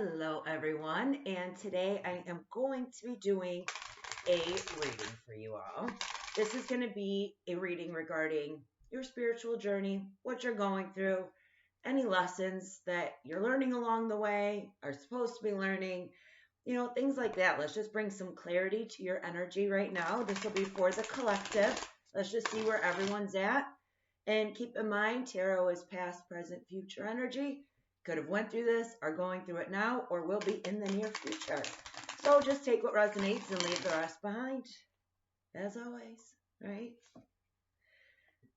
Hello, everyone, and today I am going to be doing a reading for you all. This is going to be a reading regarding your spiritual journey, what you're going through, any lessons that you're learning along the way, are supposed to be learning, things like that. Let's just bring some clarity to your energy right now. This will be for the collective. Let's just see where everyone's at. And keep in mind, tarot is past, present, future energy. Could have went through this, are going through it now, or will be in the near future. So just take what resonates and leave the rest behind, as always, right?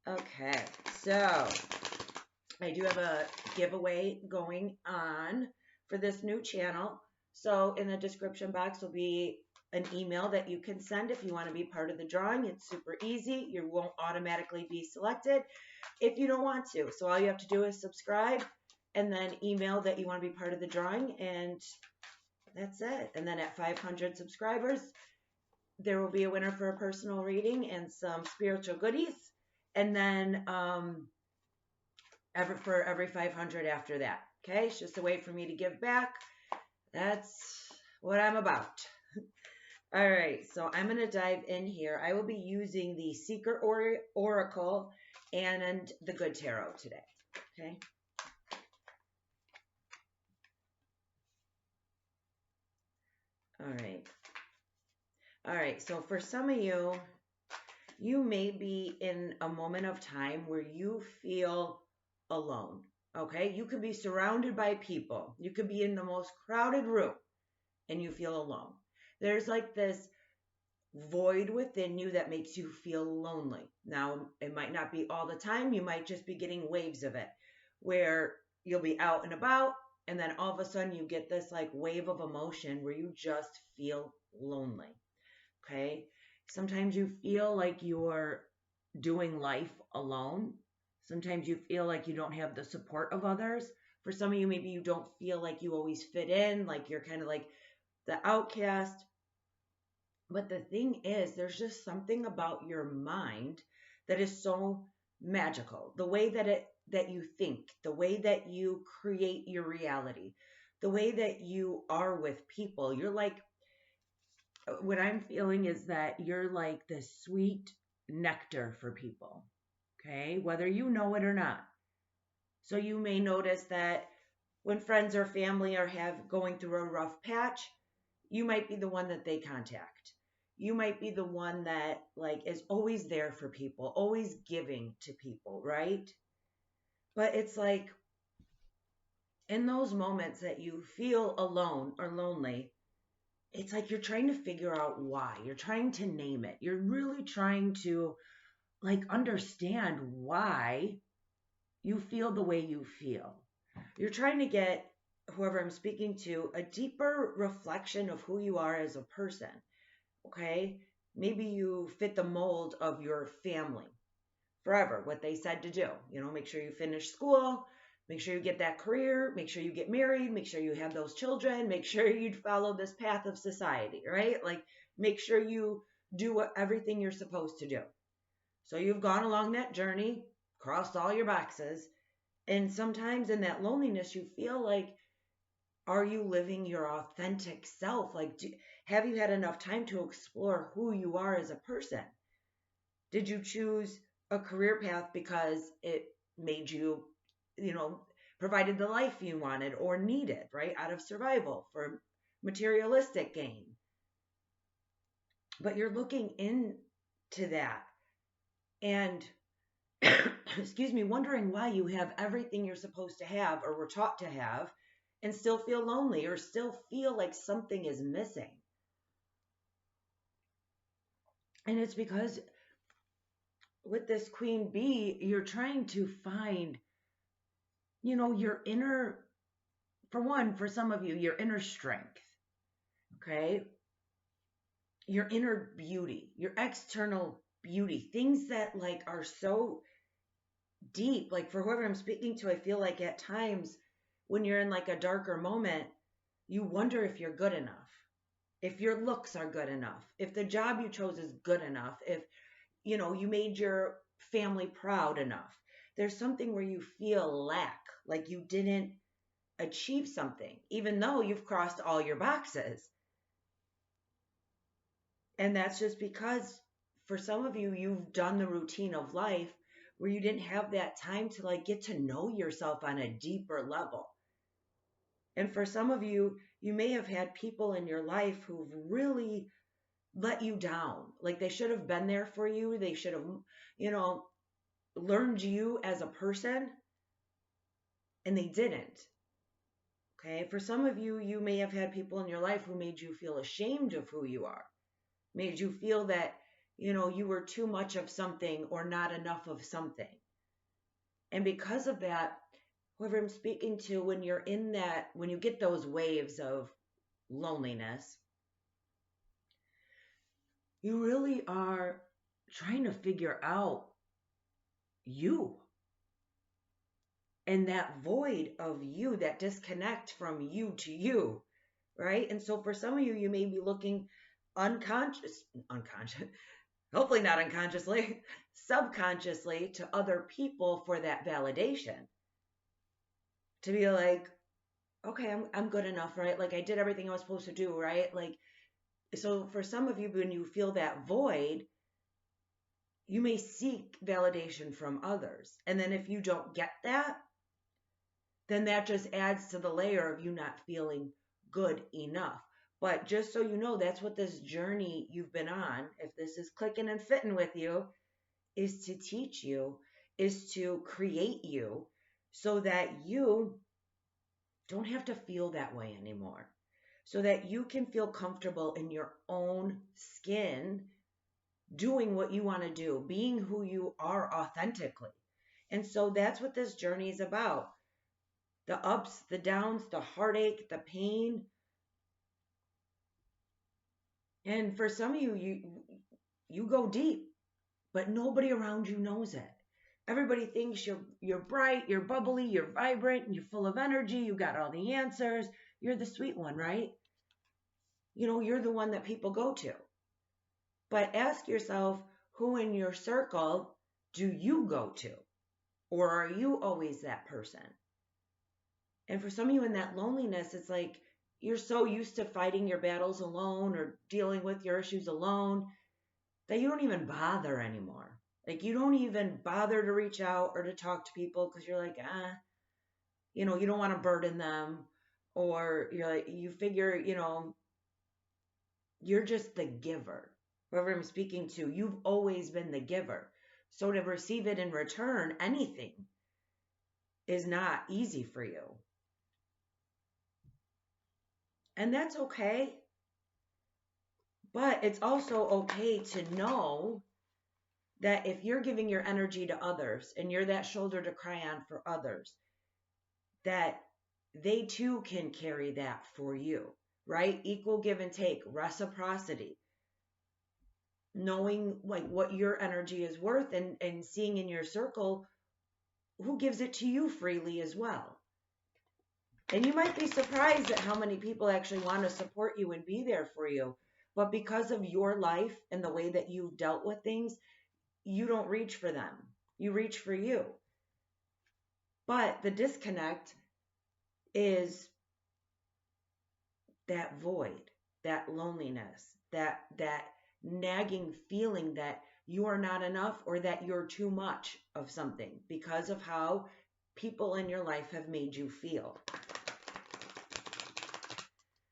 Okay, so I do have a giveaway going on for this new channel. So in the description box will be an email that you can send if you want to be part of the drawing. It's super easy. You won't automatically be selected if you don't want to. So all you have to do is subscribe and then email that you want to be part of the drawing, and that's it. And then at 500 subscribers, there will be a winner for a personal reading and some spiritual goodies. And then for every 500 after that. Okay, it's just a way for me to give back. That's what I'm about. All right, so I'm going to dive in here. I will be using the Secret Oracle and the Good Tarot today. Okay. All right, so for some of you, you may be in a moment of time where you feel alone, okay? You could be surrounded by people. You could be in the most crowded room and you feel alone. There's like this void within you that makes you feel lonely. Now, it might not be all the time. You might just be getting waves of it where you'll be out and about, and then all of a sudden you get this like wave of emotion where you just feel lonely. Okay. Sometimes you feel like you're doing life alone. Sometimes you feel like you don't have the support of others. For some of you, maybe you don't feel like you always fit in, like you're kind of like the outcast. But the thing is, there's just something about your mind that is so magical. The way that you think, the way that you create your reality, the way that you are with people. You're like, what I'm feeling is that you're like the sweet nectar for people. Okay, whether you know it or not. So you may notice that when friends or family are going through a rough patch, you might be the one that they contact. You might be the one that like is always there for people, always giving to people, right? But it's like in those moments that you feel alone or lonely, it's like you're trying to figure out why. You're trying to name it. You're really trying to like understand why you feel the way you feel. You're trying to get whoever I'm speaking to a deeper reflection of who you are as a person. Okay? Maybe you fit the mold of your family forever, what they said to do. Make sure you finish school, make sure you get that career, make sure you get married, make sure you have those children, make sure you follow this path of society, right? Like, make sure you do everything you're supposed to do. So you've gone along that journey, crossed all your boxes, and sometimes in that loneliness, you feel like, are you living your authentic self? Like, have you had enough time to explore who you are as a person? Did you choose a career path because it made you, provided the life you wanted or needed, right? Out of survival for materialistic gain. But you're looking into that and, excuse me, wondering why you have everything you're supposed to have or were taught to have and still feel lonely or still feel like something is missing. And it's because with this queen bee, you're trying to find, your inner, for one, for some of you, your inner strength, okay? Your inner beauty, your external beauty, things that like are so deep. Like for whoever I'm speaking to, I feel like at times when you're in like a darker moment, you wonder if you're good enough, if your looks are good enough, if the job you chose is good enough, if you made your family proud enough. There's something where you feel lack, like you didn't achieve something, even though you've crossed all your boxes. And that's just because for some of you, you've done the routine of life where you didn't have that time to like get to know yourself on a deeper level. And for some of you, you may have had people in your life who've really let you down. Like they should have been there for you. They should have, you know, learned you as a person, and they didn't. Okay. For some of you, you may have had people in your life who made you feel ashamed of who you are, made you feel that, you were too much of something or not enough of something. And because of that, whoever I'm speaking to, when you're in that, when you get those waves of loneliness, you really are trying to figure out you and that void of you, that disconnect from you to you, right? And so for some of you, you may be looking unconscious, hopefully not unconsciously, subconsciously to other people for that validation. To be like, okay, I'm good enough, right? Like I did everything I was supposed to do, right? Like, so for some of you, when you feel that void, you may seek validation from others. And then if you don't get that, then that just adds to the layer of you not feeling good enough. But just so you know, that's what this journey you've been on, if this is clicking and fitting with you, is to teach you, is to create you so that you don't have to feel that way anymore. So that you can feel comfortable in your own skin doing what you want to do, being who you are authentically. And so that's what this journey is about. The ups, the downs, the heartache, the pain. And for some of you, you go deep, but nobody around you knows it. Everybody thinks you're bright, you're bubbly, you're vibrant, and you're full of energy, you got all the answers. You're the sweet one, right? You're the one that people go to. But ask yourself, who in your circle do you go to? Or are you always that person? And for some of you in that loneliness, it's like you're so used to fighting your battles alone or dealing with your issues alone that you don't even bother anymore. Like you don't even bother to reach out or to talk to people because you're like, you don't want to burden them, or you're like, you figure, you're just the giver. Whoever I'm speaking to, you've always been the giver. So to receive it in return, anything, is not easy for you. And that's okay. But it's also okay to know that if you're giving your energy to others and you're that shoulder to cry on for others, that they too can carry that for you, right? Equal give and take, reciprocity. Knowing like what your energy is worth and seeing in your circle who gives it to you freely as well. And you might be surprised at how many people actually want to support you and be there for you. But because of your life and the way that you've dealt with things, you don't reach for them. You reach for you. But the disconnect is that void, that loneliness, that nagging feeling that you are not enough or that you're too much of something because of how people in your life have made you feel.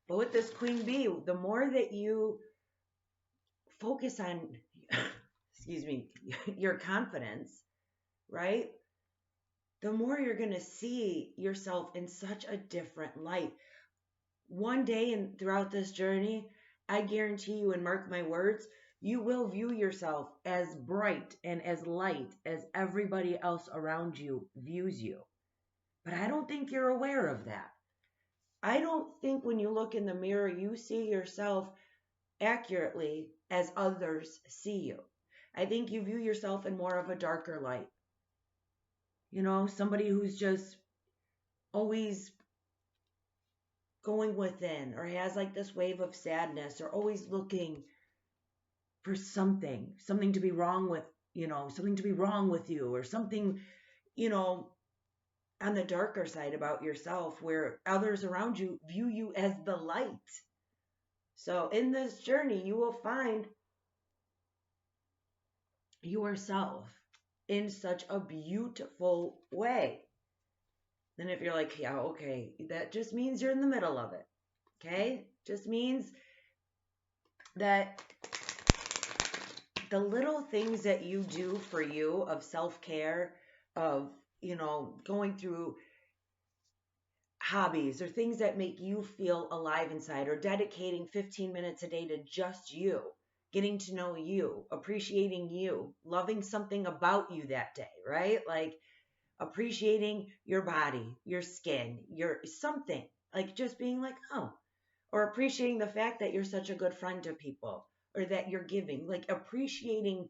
But with this Queen Bee, the more that you focus on, excuse me, your confidence, right? The more you're going to see yourself in such a different light. One day and throughout this journey, I guarantee you and mark my words, you will view yourself as bright and as light as everybody else around you views you. But I don't think you're aware of that. I don't think when you look in the mirror, you see yourself accurately as others see you. I think you view yourself in more of a darker light. Somebody who's just always going within or has like this wave of sadness or always looking for something to be wrong with, something to be wrong with you or something, on the darker side about yourself where others around you view you as the light. So in this journey, you will find yourself in such a beautiful way. And if you're like, yeah, okay, that just means you're in the middle of it. Okay? Just means that the little things that you do for you of self-care, of, going through hobbies or things that make you feel alive inside, or dedicating 15 minutes a day to just you, getting to know you, appreciating you, loving something about you that day, right? Like appreciating your body, your skin, your something, like just being like, oh, or appreciating the fact that you're such a good friend to people, or that you're giving, like appreciating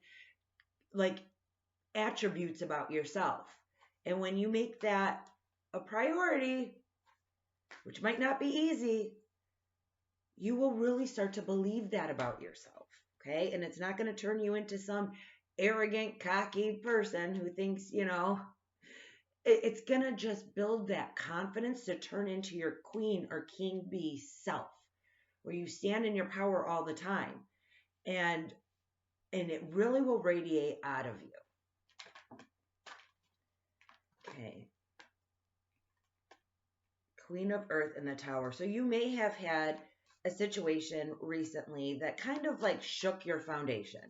like attributes about yourself. And when you make that a priority, which might not be easy, you will really start to believe that about yourself. Okay. And it's not going to turn you into some arrogant, cocky person who thinks, it's going to just build that confidence to turn into your queen or king bee self, where you stand in your power all the time. And it really will radiate out of you. Okay. Queen of Earth in the Tower. So you may have had a situation recently that kind of like shook your foundation.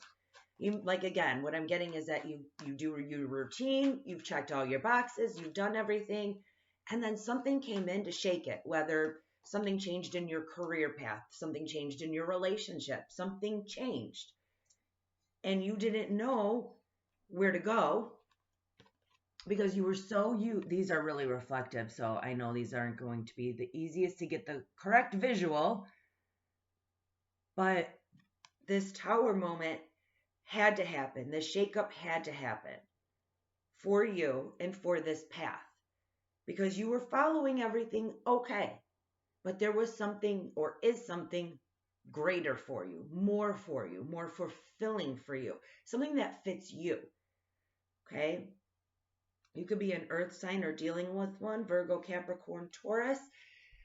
You, like, again, what I'm getting is that you do your routine, you've checked all your boxes, you've done everything, and then something came in to shake it, whether something changed in your career path, something changed in your relationship, something changed, and you didn't know where to go because you were these are really reflective, so I know these aren't going to be the easiest to get the correct visual, but this tower moment had to happen. This shakeup had to happen for you and for this path, because you were following everything okay, but there was something, or is something, greater for you, more fulfilling for you, something that fits you. Okay. You could be an earth sign or dealing with one, Virgo, Capricorn, Taurus,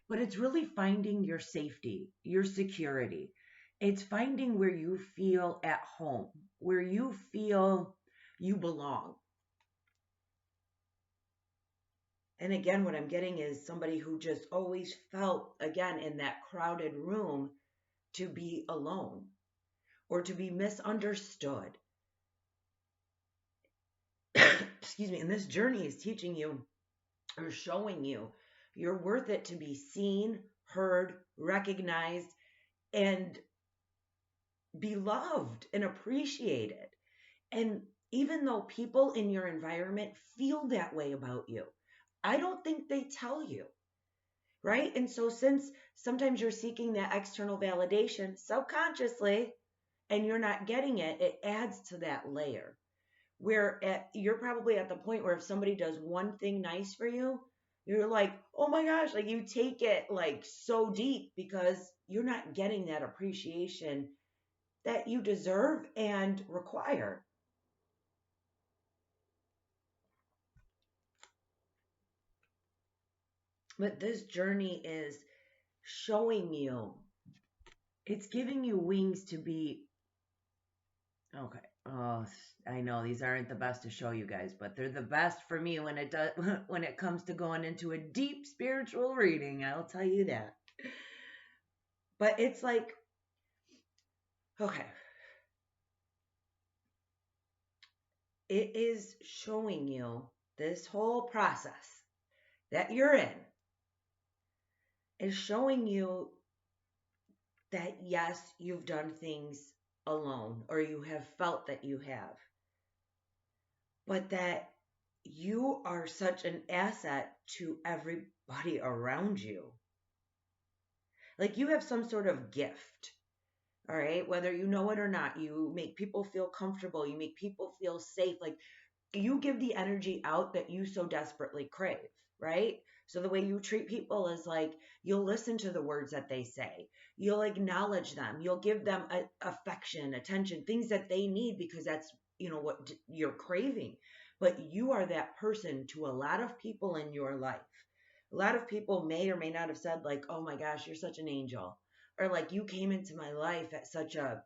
but it's really finding your safety, your security. It's finding where you feel at home, where you feel you belong. And again, what I'm getting is somebody who just always felt, again, in that crowded room, to be alone or to be misunderstood. Excuse me. And this journey is teaching you or showing you you're worth it to be seen, heard, recognized, and beloved and appreciated. And even though people in your environment feel that way about you, I don't think they tell you, right? And so since sometimes you're seeking that external validation subconsciously and you're not getting it, it adds to that layer where you're probably at the point where if somebody does one thing nice for you, you're like, oh my gosh, like you take it like so deep because you're not getting that appreciation that you deserve and require. But this journey is showing you, it's giving you wings to be, okay. Oh, I know these aren't the best to show you guys, but they're the best for me when it does, when it comes to going into a deep spiritual reading. I'll tell you that. But it's like, okay, it is showing you this whole process that you're in is showing you that yes, you've done things alone, or you have felt that you have, but that you are such an asset to everybody around you. Like you have some sort of gift, all right? Whether you know it or not, you make people feel comfortable, you make people feel safe. Like you give the energy out that you so desperately crave, right? So the way you treat people is like you'll listen to the words that they say. You'll acknowledge them. You'll give them affection, attention, things that they need because that's, what you're craving. but you are that person to a lot of people in your life. A lot of people may or may not have said, like, oh my gosh, you're such an angel. Or like, you came into my life at such a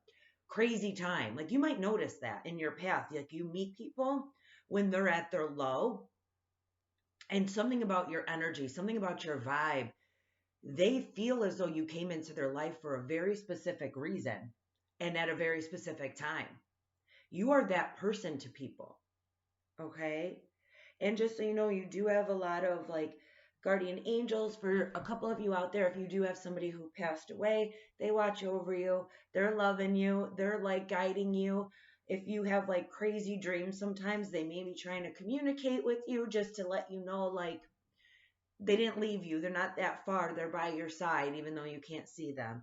crazy time. Like, you might notice that in your path. Like, you meet people when they're at their low, and something about your energy, something about your vibe, they feel as though you came into their life for a very specific reason and at a very specific time. You are that person to people. Okay. And just so you know, you do have a lot of like guardian angels. For a couple of you out there, if you do have somebody who passed away, they watch over you. They're loving you. They're like guiding you. If you have like crazy dreams, sometimes they may be trying to communicate with you just to let you know, like, they didn't leave you. They're not that far. They're by your side, even though you can't see them.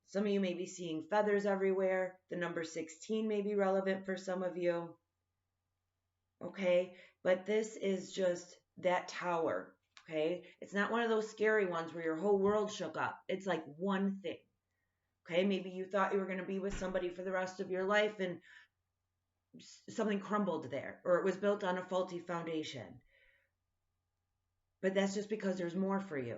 Some of you may be seeing feathers everywhere. The number 16 may be relevant for some of you. Okay, but this is just that tower. Okay, it's not one of those scary ones where your whole world shook up. It's like one thing. Okay, maybe you thought you were going to be with somebody for the rest of your life and something crumbled there, or it was built on a faulty foundation. But that's just because there's more for you.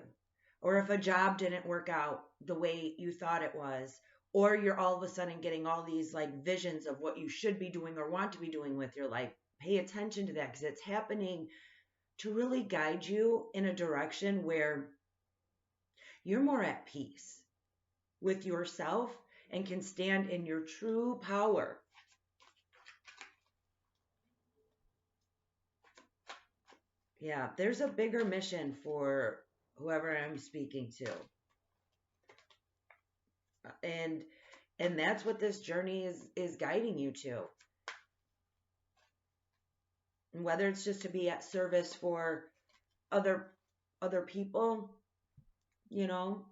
Or if a job didn't work out the way you thought it was, or you're all of a sudden getting all these like visions of what you should be doing or want to be doing with your life, pay attention to that, because it's happening to really guide you in a direction where you're more at peace with yourself and can stand in your true power. Yeah, there's a bigger mission for whoever I'm speaking to. And that's what this journey is guiding you to. And whether it's just to be at service for other people, you know,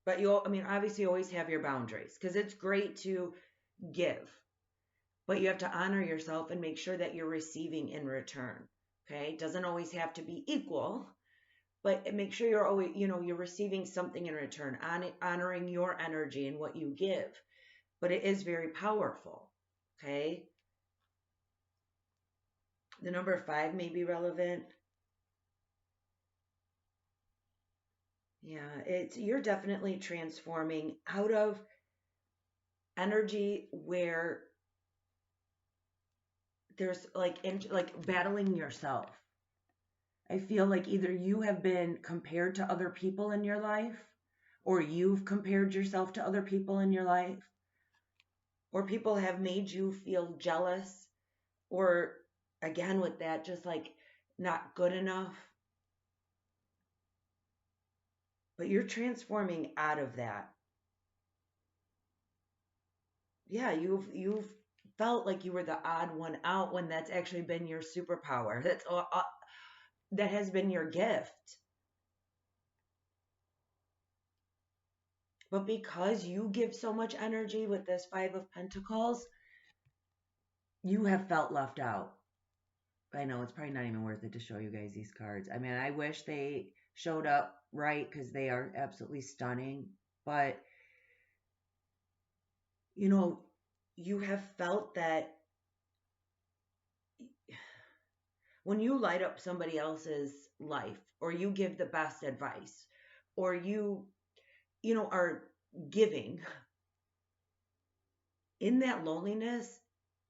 but obviously always have your boundaries, because it's great to give, but you have to honor yourself and make sure that you're receiving in return. Okay, it doesn't always have to be equal, but make sure you're always, you're receiving something in return, honoring your energy and what you give. But it is very powerful. Okay, the number 5 may be relevant. Yeah, you're definitely transforming out of energy where there's like battling yourself. I feel like either you have been compared to other people in your life, or you've compared yourself to other people in your life, or people have made you feel jealous, or again with that, just like not good enough. But you're transforming out of that. Yeah, you've felt like you were the odd one out when that's actually been your superpower. That has been your gift. But because you give so much energy with this 5 of Pentacles, you have felt left out. I know it's probably not even worth it to show you guys these cards. I mean, I wish they showed up right, because they are absolutely stunning. But, you have felt that when you light up somebody else's life, or you give the best advice, or you are giving, in that loneliness,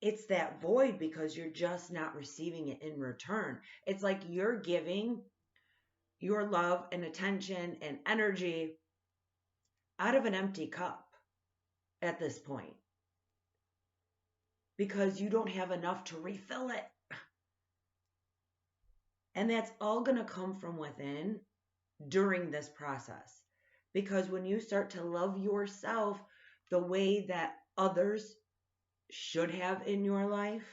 it's that void because you're just not receiving it in return. It's like you're giving your love and attention and energy out of an empty cup at this point, because you don't have enough to refill it. And that's all going to come from within during this process. Because when you start to love yourself the way that others should have in your life,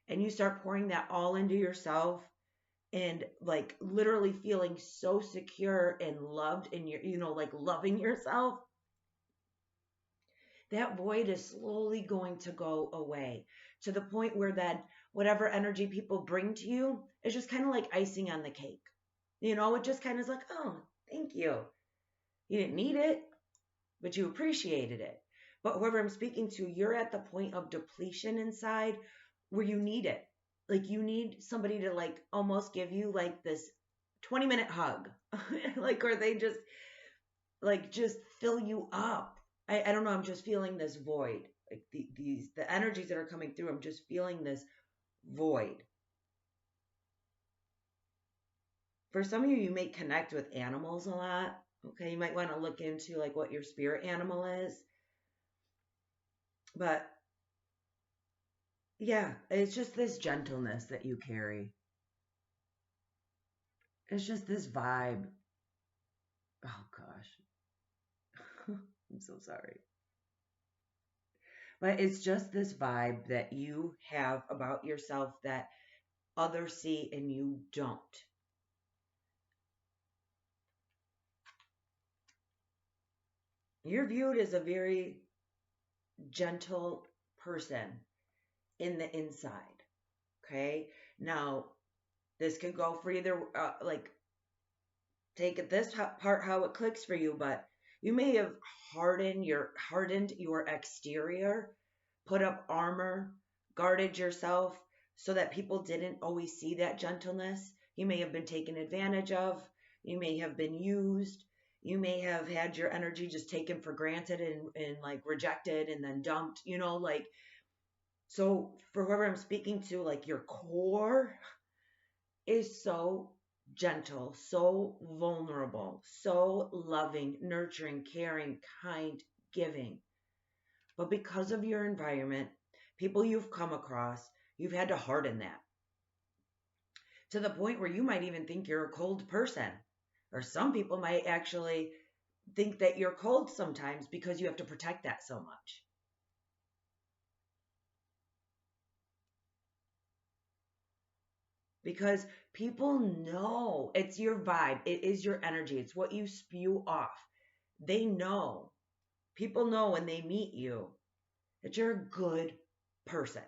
and you start pouring that all into yourself, and like literally feeling so secure and loved in your, like loving yourself, that void is slowly going to go away, to the point where that whatever energy people bring to you is just kind of like icing on the cake. It just kind of is like, oh, thank you. You didn't need it, but you appreciated it. But whoever I'm speaking to, you're at the point of depletion inside where you need it. like you need somebody to like almost give you like this 20-minute hug. Like, or they just like just fill you up. I don't know, I'm just feeling this void. Like the energies that are coming through, I'm just feeling this void. For some of you, you may connect with animals a lot. Okay, you might want to look into like what your spirit animal is. But yeah, it's just this gentleness that you carry. It's just this vibe. Oh gosh. I'm so sorry. But it's just this vibe that you have about yourself that others see and you don't. You're viewed as a very gentle person in the inside. Okay. Now, this could go for either, like, take it this part how it clicks for you, but you may have hardened your exterior, put up armor, guarded yourself so that people didn't always see that gentleness. You may have been taken advantage of. You may have been used. You may have had your energy just taken for granted and like rejected and then dumped, like, so for whoever I'm speaking to, like your core is so gentle, so vulnerable, so loving, nurturing, caring, kind, giving. But because of your environment, people you've come across, you've had to harden that to the point where you might even think you're a cold person. Or some people might actually think that you're cold sometimes because you have to protect that so much. Because people know it's your vibe, it is your energy, it's what you spew off. They know. People know when they meet you that you're a good person.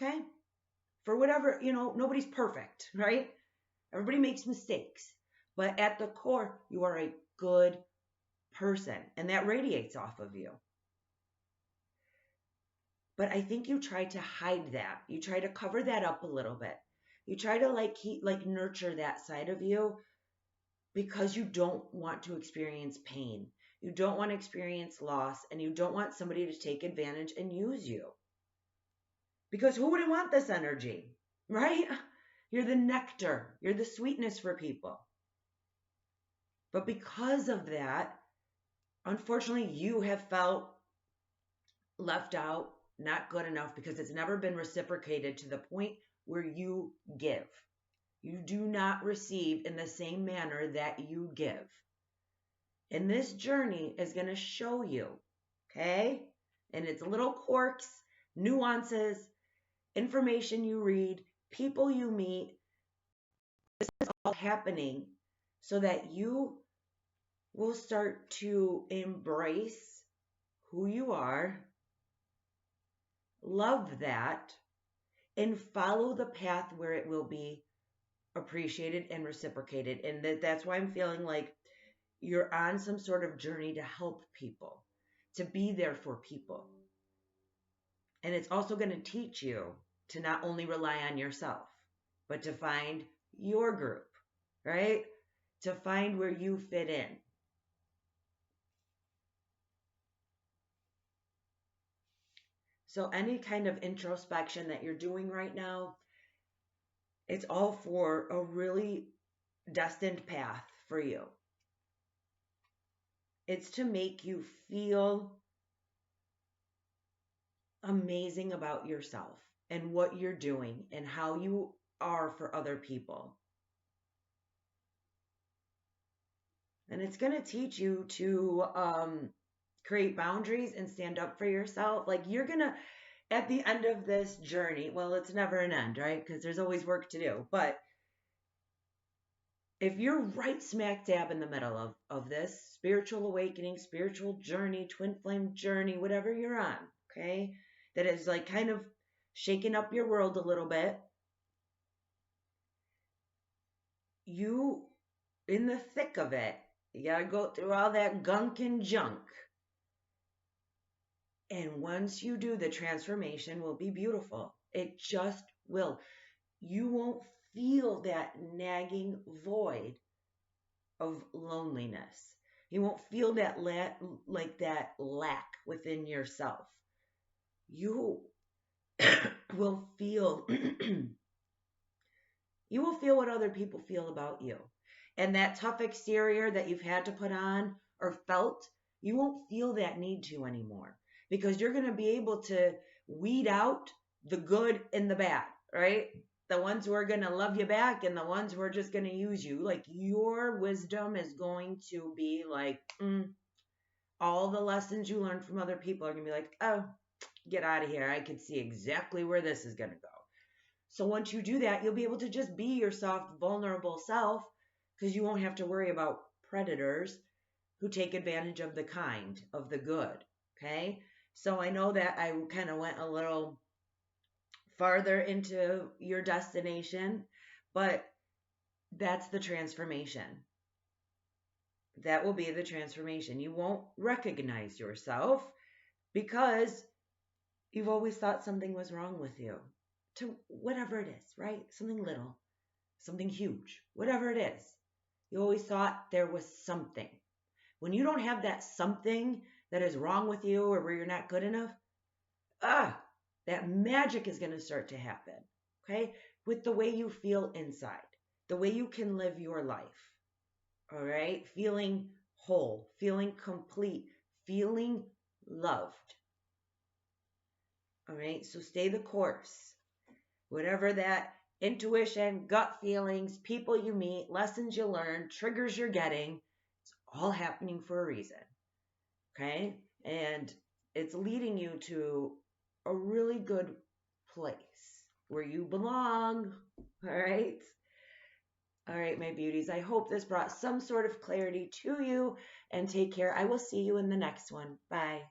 Okay? For whatever, nobody's perfect, right? Everybody makes mistakes. But at the core, you are a good person, and that radiates off of you. But I think you try to hide that. You try to cover that up a little bit. You try to nurture that side of you because you don't want to experience pain. You don't want to experience loss, and you don't want somebody to take advantage and use you. Because who wouldn't want this energy, right? You're the nectar. You're the sweetness for people. But because of that, unfortunately, you have felt left out, not good enough, because it's never been reciprocated to the point where you give. You do not receive in the same manner that you give. And this journey is going to show you, okay? And it's little quirks, nuances, information you read, people you meet. This is all happening so that you will start to embrace who you are, love that, and follow the path where it will be appreciated and reciprocated. And that's why I'm feeling like you're on some sort of journey to help people, to be there for people. And it's also going to teach you to not only rely on yourself, but to find your group, right? To find where you fit in. So any kind of introspection that you're doing right now, it's all for a really destined path for you. It's to make you feel amazing about yourself and what you're doing and how you are for other people. And it's going to teach you to create boundaries and stand up for yourself. Like you're going to, at the end of this journey, well, it's never an end, right? Because there's always work to do. But if you're right smack dab in the middle of this spiritual awakening, spiritual journey, twin flame journey, whatever you're on, okay, that is like kind of shaking up your world a little bit, you, in the thick of it, you got to go through all that gunk and junk. And once you do, the transformation will be beautiful. It just will. you won't feel that nagging void of loneliness. You won't feel that like that lack within yourself. You will feel you will feel what other people feel about you. And that tough exterior that you've had to put on or felt, you won't feel that need to anymore because you're going to be able to weed out the good and the bad, right? The ones who are going to love you back and the ones who are just going to use you. Like your wisdom is going to be like, all the lessons you learned from other people are going to be like, oh, get out of here. I can see exactly where this is going to go. So once you do that, you'll be able to just be your soft, vulnerable self because you won't have to worry about predators who take advantage of the kind, of the good. Okay? So I know that I kind of went a little farther into your destination, but that's the transformation. That will be the transformation. You won't recognize yourself because you've always thought something was wrong with you. To whatever it is, right? Something little, something huge, whatever it is. You always thought there was something. When you don't have that something that is wrong with you or where you're not good enough, that magic is going to start to happen, okay? With the way you feel inside, the way you can live your life, all right? Feeling whole, feeling complete, feeling loved, all right? So stay the course. Whatever that intuition, gut feelings, people you meet, lessons you learn, triggers you're getting, it's all happening for a reason. Okay? And it's leading you to a really good place where you belong. All right? All right, my beauties. I hope this brought some sort of clarity to you and take care. I will see you in the next one. Bye.